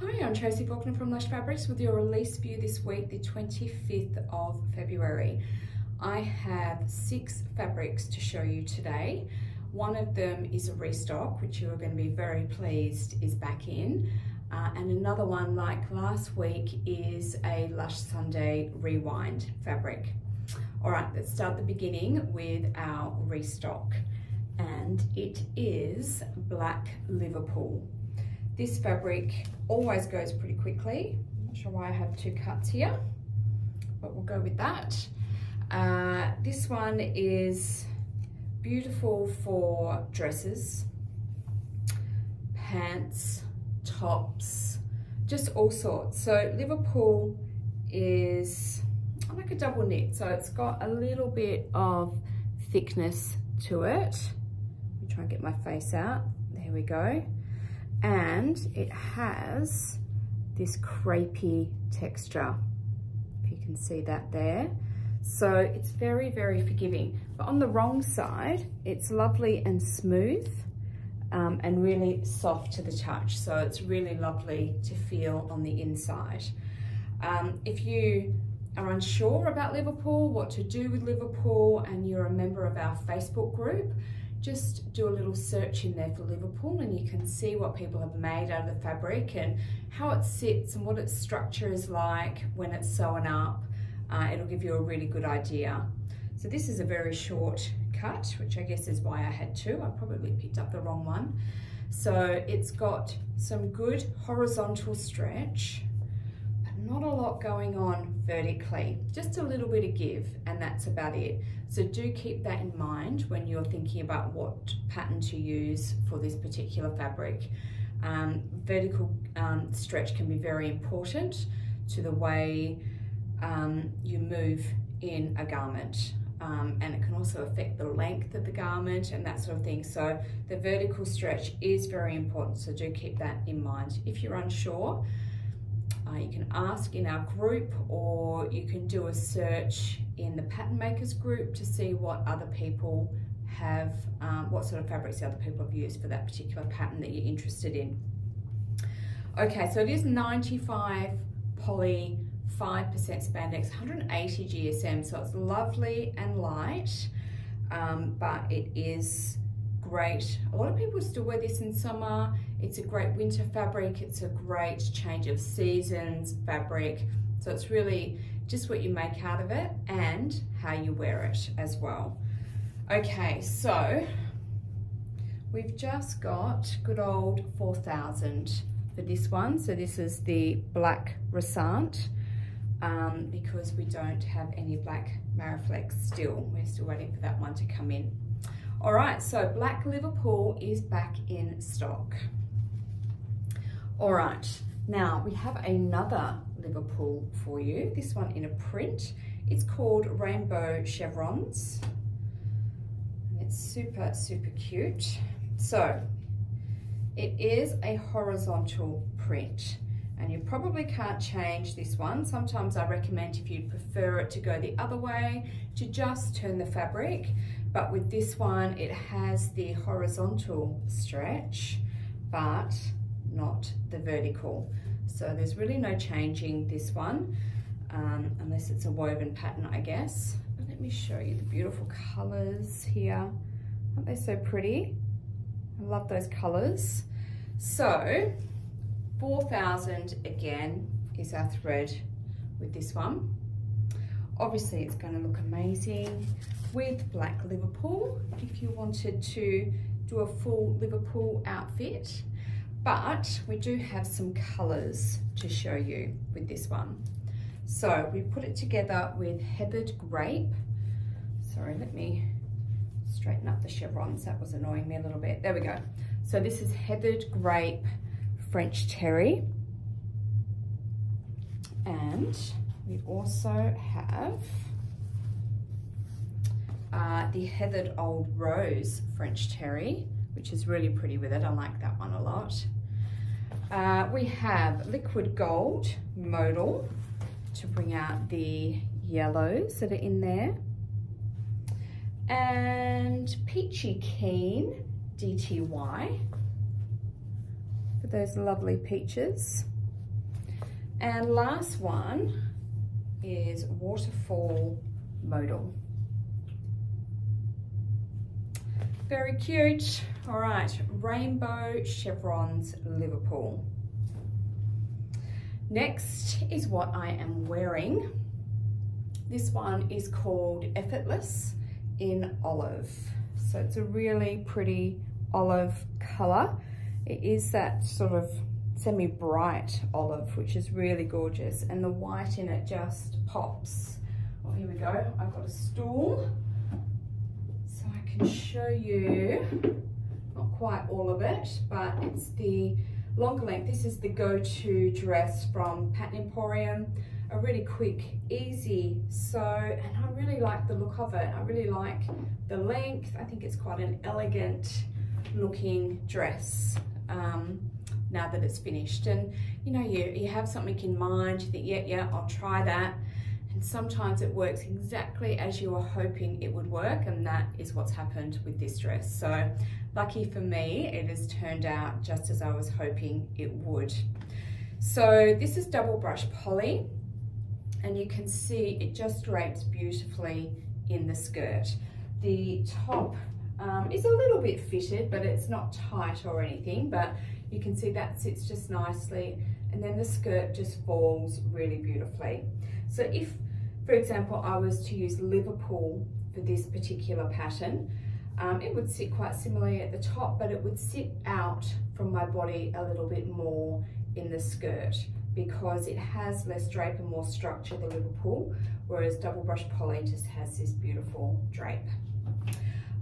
Hi, I'm Tracy Faulkner from Lush Fabrics with your release view this week, the 25th of February. I have 6 fabrics to show you today. One of them is a restock, which you are going to be very pleased is back in. And another one, like last week, is a Lush Sunday Rewind fabric. All right, let's start the beginning with our restock. And it is black Liverpool. This fabric always goes pretty quickly. I'm not sure why I have 2 cuts here, but we'll go with that. This one is beautiful for dresses, pants, tops, just all sorts. So Liverpool is like a double knit, so it's got a little bit of thickness to it. Let me try and get my face out. There we go. And it has this crepey texture, if you can see that there. So it's very, very forgiving. But on the wrong side, it's lovely and smooth and really soft to the touch. So it's really lovely to feel on the inside. If you are unsure about Liverpool, what to do with Liverpool, and you're a member of our Facebook group, just do a little search in there for Liverpool and you can see what people have made out of the fabric and how it sits and what its structure is like when it's sewn up. It'll give you a really good idea. So this is a very short cut, which I guess is why I had 2. I probably picked up the wrong one. So it's got some good horizontal stretch, but not a lot going on vertically, just a little bit of give, and that's about it. So do keep that in mind when you're thinking about what pattern to use for this particular fabric. Vertical stretch can be very important to the way you move in a garment, and it can also affect the length of the garment and that sort of thing. So the vertical stretch is very important, so do keep that in mind. If you're unsure, you can ask in our group, or you can do a search in the pattern makers group to see what other people have, what sort of fabrics the other people have used for that particular pattern that you're interested in. Okay, so it is 95 poly, 5% spandex, 180 GSM, so it's lovely and light, but it is great. A lot of people still wear this in summer. It's a great winter fabric. It's a great change of seasons fabric. So it's really just what you make out of it and how you wear it as well. Okay, so we've just got good old 4,000 for this one. So this is the black Resant, because we don't have any black Mariflex still. We're still waiting for that one to come in. All right, so black Liverpool is back in stock. All right, now we have another Liverpool for you, this one in a print. It's called Rainbow Chevrons. And it's super, super cute. So it is a horizontal print, and you probably can't change this one. Sometimes I recommend, if you prefer it to go the other way, to just turn the fabric. But with this one, it has the horizontal stretch, but not the vertical. So there's really no changing this one, unless it's a woven pattern, I guess. But let me show you the beautiful colors here. Aren't they so pretty? I love those colors. So 4,000 again is our thread with this one. Obviously it's going to look amazing with black Liverpool if you wanted to do a full Liverpool outfit, but we do have some colors to show you with this one. So we put it together with heathered grape. Sorry, let me straighten up the chevrons. That was annoying me a little bit. There we go. So this is heathered grape French terry, and we also have the heathered old rose French terry, which is really pretty with it. I like that one a lot. We have liquid gold modal to bring out the yellows that are in there, and peachy keen DTY for those lovely peaches. And last one is Waterfall Modal. Very cute. All right, Rainbow Chevrons Liverpool. Next is what I am wearing. This one is called Effortless in Olive. So it's a really pretty olive color. It is that sort of semi-bright olive, which is really gorgeous, and the white in it just pops. Well, here we go. I've got a stool so I can show you, not quite all of it, but it's the longer length. This is the go-to dress from Pattern Emporium. A really quick, easy sew, and I really like the look of it. I really like the length. I think it's quite an elegant looking dress now that it's finished. And you know, you have something in mind, you think, yeah, I'll try that. And sometimes it works exactly as you were hoping it would work, and that is what's happened with this dress. So lucky for me, it has turned out just as I was hoping it would. So this is double brush poly, and you can see it just drapes beautifully in the skirt. The top is a little bit fitted, but it's not tight or anything, but you can see that sits just nicely, and then the skirt just falls really beautifully. So if, for example, I was to use Liverpool for this particular pattern, it would sit quite similarly at the top, but it would sit out from my body a little bit more in the skirt because it has less drape and more structure, the Liverpool, whereas double brush poly just has this beautiful drape.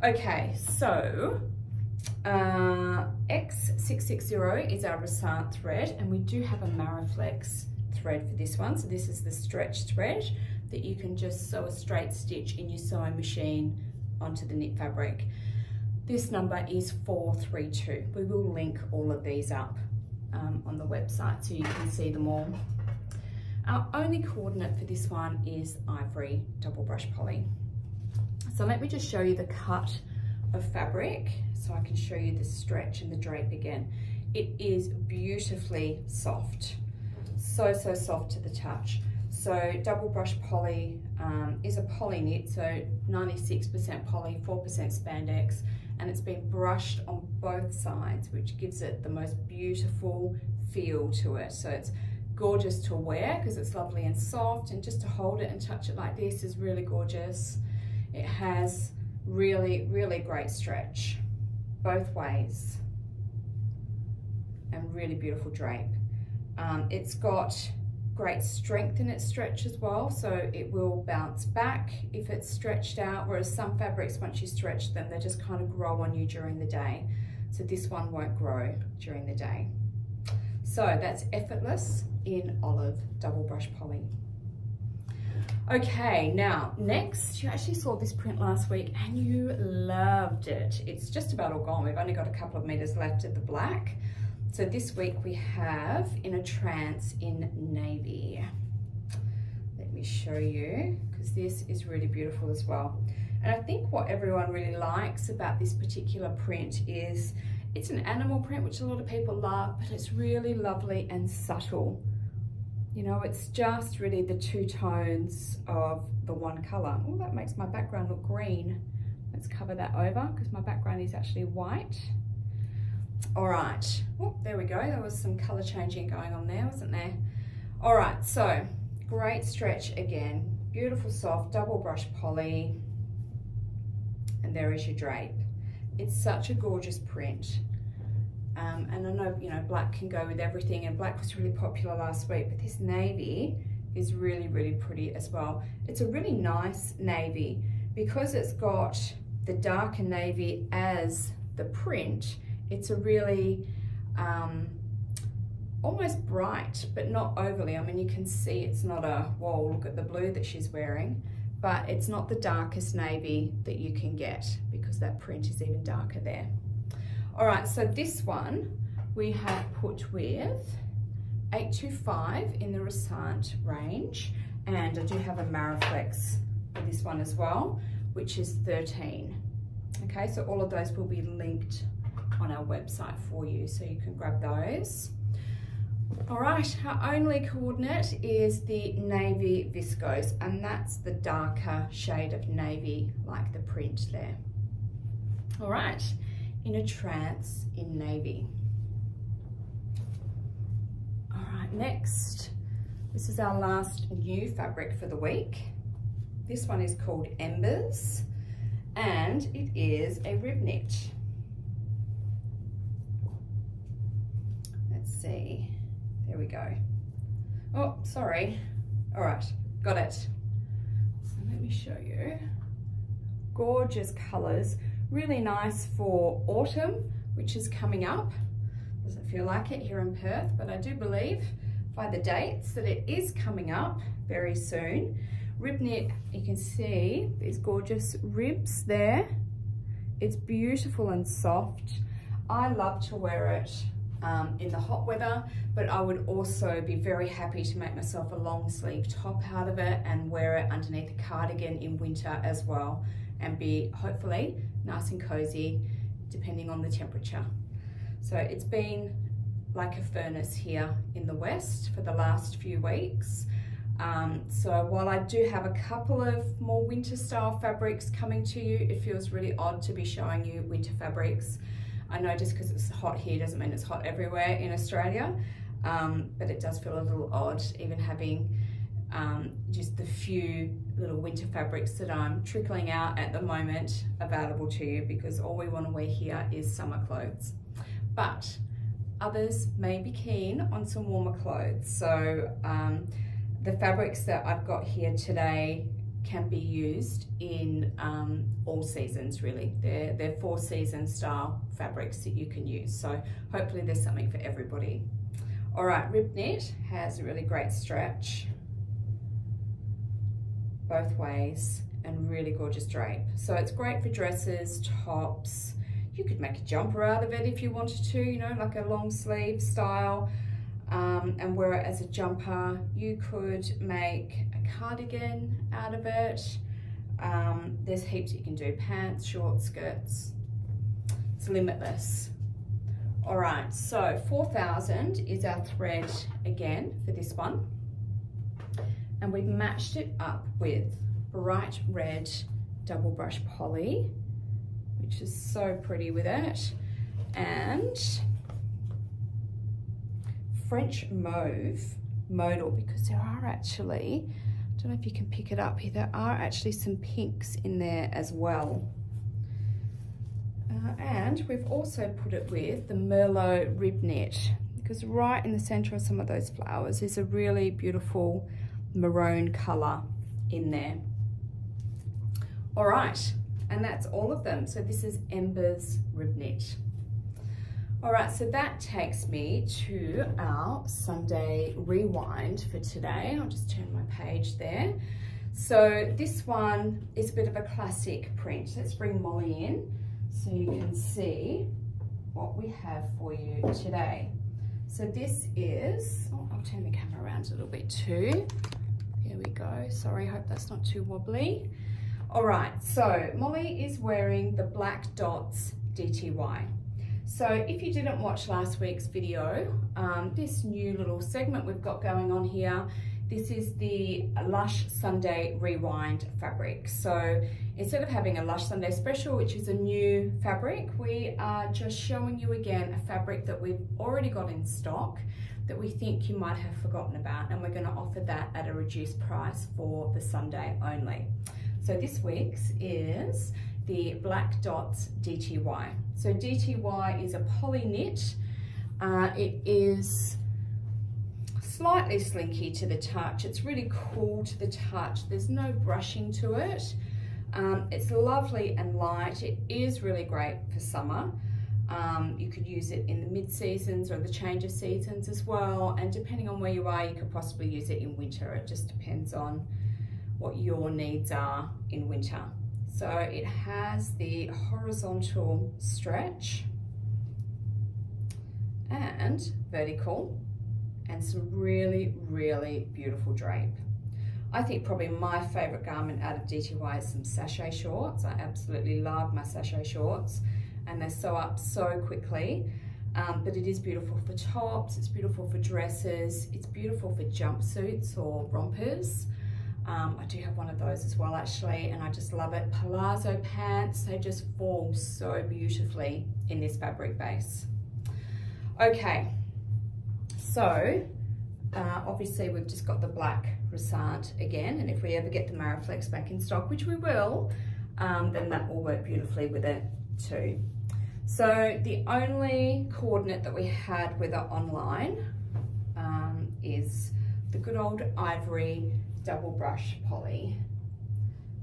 Okay, so X660 is our Resant thread, and we do have a Mariflex thread for this one. So this is the stretch thread that you can just sew a straight stitch in your sewing machine onto the knit fabric. This number is 432. We will link all of these up on the website so you can see them all. Our only coordinate for this one is Ivory double brush poly. So let me just show you the cut of fabric so I can show you the stretch and the drape again. It is beautifully soft, so soft to the touch. So double brush poly is a poly knit, so 96% poly, 4% spandex, and it's been brushed on both sides, which gives it the most beautiful feel to it. So it's gorgeous to wear because it's lovely and soft, and just to hold it and touch it like this is really gorgeous. It has really great stretch both ways and really beautiful drape. It's got great strength in its stretch as well, so it will bounce back if it's stretched out, whereas some fabrics, once you stretch them, they just kind of grow on you during the day. So this one won't grow during the day. So that's Effortless in Olive double brush poly. Okay, now next, you actually saw this print last week and you loved it. It's just about all gone. We've only got a couple of meters left of the black. So this week we have in a trance in navy. Let me show you, because this is really beautiful as well. And I think what everyone really likes about this particular print is it's an animal print, which a lot of people love, but it's really lovely and subtle. You know, it's just really the two tones of the one color. Oh, that makes my background look green. Let's cover that over because my background is actually white. All right, oh, there we go. There was some color changing going on there, wasn't there? All right, so great stretch again. Beautiful soft double brush poly. And there is your drape. It's such a gorgeous print. And I know, you know, black can go with everything, and black was really popular last week, but this navy is really pretty as well. It's a really nice navy because it's got the darker navy as the print. It's a really almost bright, but not overly. I mean, you can see it's not a, whoa, look at the blue that she's wearing, but it's not the darkest navy that you can get because that print is even darker there. All right, so this one we have put with 825 in the Resant range, and I do have a Mariflex for this one as well, which is 13. Okay, so all of those will be linked on our website for you, so you can grab those. All right, our only coordinate is the navy viscose, and that's the darker shade of navy, like the print there. All right, in a trance in navy. All right, next, this is our last new fabric for the week. This one is called Embers, and it is a rib knit. Let's see. There we go. Oh, sorry. All right, got it. So let me show you. Gorgeous colors, really nice for autumn, which is coming up. Doesn't feel like it here in Perth, but I do believe by the dates that it is coming up very soon. Rib knit, you can see these gorgeous ribs there. It's beautiful and soft. I love to wear it in the hot weather, but I would also be very happy to make myself a long sleeve top out of it and wear it underneath a cardigan in winter as well, and be hopefully nice and cozy depending on the temperature. So it's been like a furnace here in the west for the last few weeks. So while I do have a couple of more winter style fabrics coming to you, it feels really odd to be showing you winter fabrics. I know just because it's hot here doesn't mean it's hot everywhere in Australia, but it does feel a little odd even having just the few little winter fabrics that I'm trickling out at the moment available to you, because all we want to wear here is summer clothes. But others may be keen on some warmer clothes. So the fabrics that I've got here today can be used in all seasons really. They're 4-season style fabrics that you can use. So hopefully there's something for everybody. All right, rib knit has a really great stretch both ways and really gorgeous drape. So it's great for dresses, tops. You could make a jumper out of it if you wanted to, you know, like a long sleeve style, and wear it as a jumper. You could make a cardigan out of it. There's heaps you can do, pants, shorts, skirts. It's limitless. All right, so 4,000 is our thread again for this one. And we've matched it up with bright red double brush poly, which is so pretty with it, and French mauve modal, because there are actually, I don't know if you can pick it up here, there are actually some pinks in there as well. And we've also put it with the Merlot rib knit, because right in the center of some of those flowers is a really beautiful maroon color in there. All right, and that's all of them. So this is Embers rib knit. All right, so that takes me to our Sunday Rewind for today. I'll just turn my page there. So this one is a bit of a classic print. Let's bring Molly in so you can see what we have for you today. So this is, oh, I'll turn the camera around a little bit too. There we go. Sorry, hope that's not too wobbly. All right, so Molly is wearing the Black Dots DTY. So if you didn't watch last week's video, this new little segment we've got going on here, this is the Lush Sunday Rewind fabric. So instead of having a Lush Sunday special, which is a new fabric, we are just showing you again a fabric that we've already got in stock that we think you might have forgotten about, and we're going to offer that at a reduced price for the Sunday only. So this week's is the Black Dots DTY. So DTY is a poly knit. It is slightly slinky to the touch. It's really cool to the touch. There's no brushing to it. It's lovely and light. It is really great for summer. You could use it in the mid-seasons or the change of seasons as well, and depending on where you are, you could possibly use it in winter. It just depends on what your needs are in winter. So it has the horizontal stretch and vertical, and some really, really beautiful drape. I think probably my favorite garment out of DTY is some sachet shorts. I absolutely love my sachet shorts, and they sew up so quickly. but it is beautiful for tops, it's beautiful for dresses, it's beautiful for jumpsuits or rompers. I do have one of those as well actually, and I just love it. Palazzo pants, they just fall so beautifully in this fabric base. Okay, so obviously we've just got the black Resart again, and if we ever get the Mariflex back in stock, which we will, then that will work beautifully with it too. So the only coordinate that we had with it online is the good old ivory double brush poly,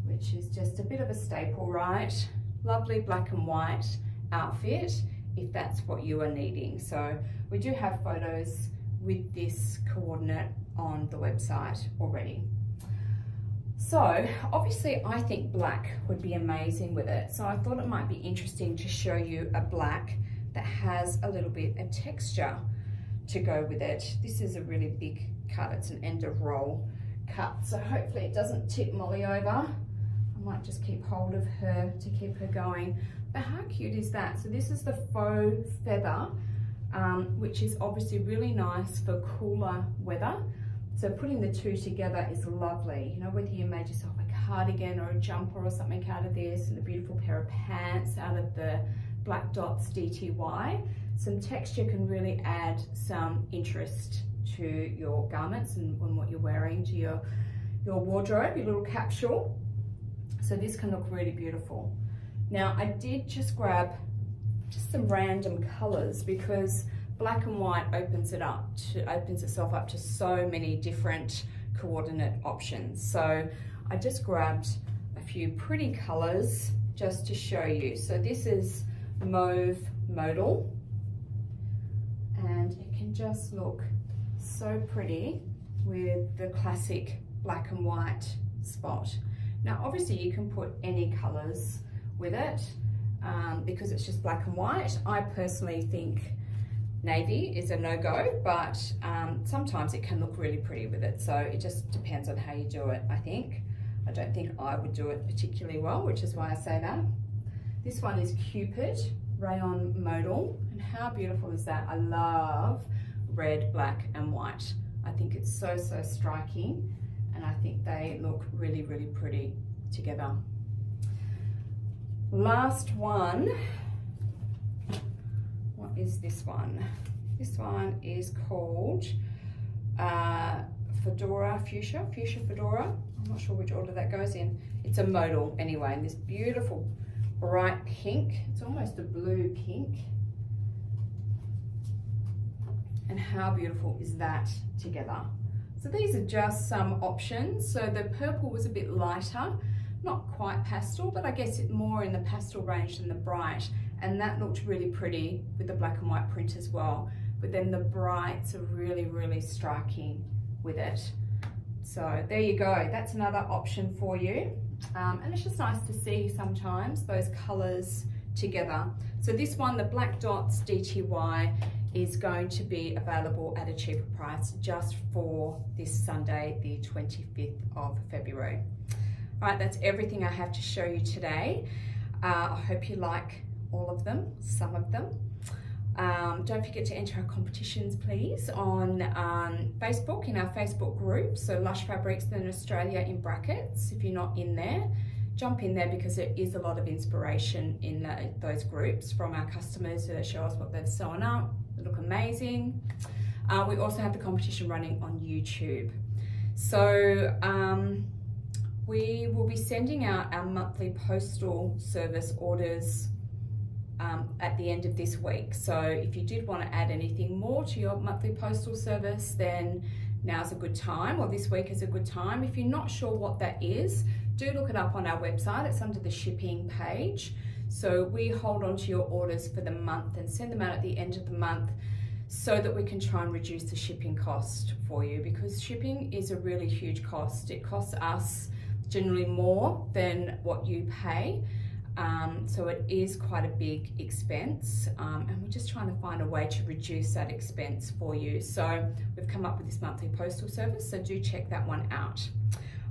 which is just a bit of a staple, right? Lovely black and white outfit if that's what you are needing. So we do have photos with this coordinate on the website already. So obviously I think black would be amazing with it. So I thought it might be interesting to show you a black that has a little bit of texture to go with it. This is a really big cut, it's an end of roll cut. So hopefully it doesn't tip Molly over. I might just keep hold of her to keep her going. But how cute is that? So this is the faux feather, which is obviously really nice for cooler weather. So putting the two together is lovely. You know, whether you made yourself a cardigan or a jumper or something out of this, and a beautiful pair of pants out of the Black Dots DTY, some texture can really add some interest to your garments and what you're wearing, to your wardrobe, your little capsule. So this can look really beautiful. Now I did just grab just some random colors because black and white opens itself up to so many different coordinate options. So I just grabbed a few pretty colors just to show you. So this is mauve modal, and it can just look so pretty with the classic black and white spot. Now obviously you can put any colors with it because it's just black and white. I personally think navy is a no-go, but sometimes it can look really pretty with it. So it just depends on how you do it, I think. I don't think I would do it particularly well, which is why I say that. This one is Cupid Rayon Modal, and how beautiful is that? I love red, black and white. I think it's so striking, and I think they look really pretty together. Last one, what is this one? This one is called Fedora Fuchsia Fedora. I'm not sure which order that goes in. It's a modal anyway, and this beautiful bright pink. It's almost a blue pink. And how beautiful is that together? So these are just some options. So the purple was a bit lighter, not quite pastel, but I guess it's more in the pastel range than the bright. And that looked really pretty with the black and white print as well. But then the brights are really striking with it. So there you go, that's another option for you. And it's just nice to see sometimes those colors together. So this one, the Black Dots DTY, is going to be available at a cheaper price just for this Sunday, the 25th of February. All right, that's everything I have to show you today. I hope you like all of them, some of them. Don't forget to enter our competitions, please, on Facebook, in our Facebook group. So Lush Fabrics in Australia in brackets. If you're not in there, jump in there because there is a lot of inspiration in those groups from our customers who show us what they've sewn up. They look amazing. We also have the competition running on YouTube. So we will be sending out our monthly postal service orders at the end of this week. So if you did want to add anything more to your monthly postal service, then now's a good time, or this week is a good time. If you're not sure what that is, do look it up on our website. It's under the shipping page. So we hold on to your orders for the month and send them out at the end of the month so that we can try and reduce the shipping cost for you, because shipping is a really huge cost. It costs us generally more than what you pay. So it is quite a big expense, and we're just trying to find a way to reduce that expense for you. So we've come up with this monthly postal service, so do check that one out.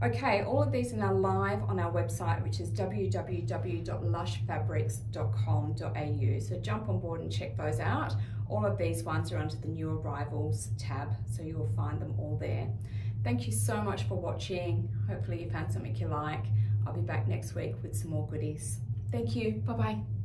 Okay, all of these are now live on our website, which is www.lushfabrics.com.au. So jump on board and check those out. All of these ones are under the new arrivals tab, so you'll find them all there. Thank you so much for watching. Hopefully you found something you like. I'll be back next week with some more goodies. Thank you. Bye-bye.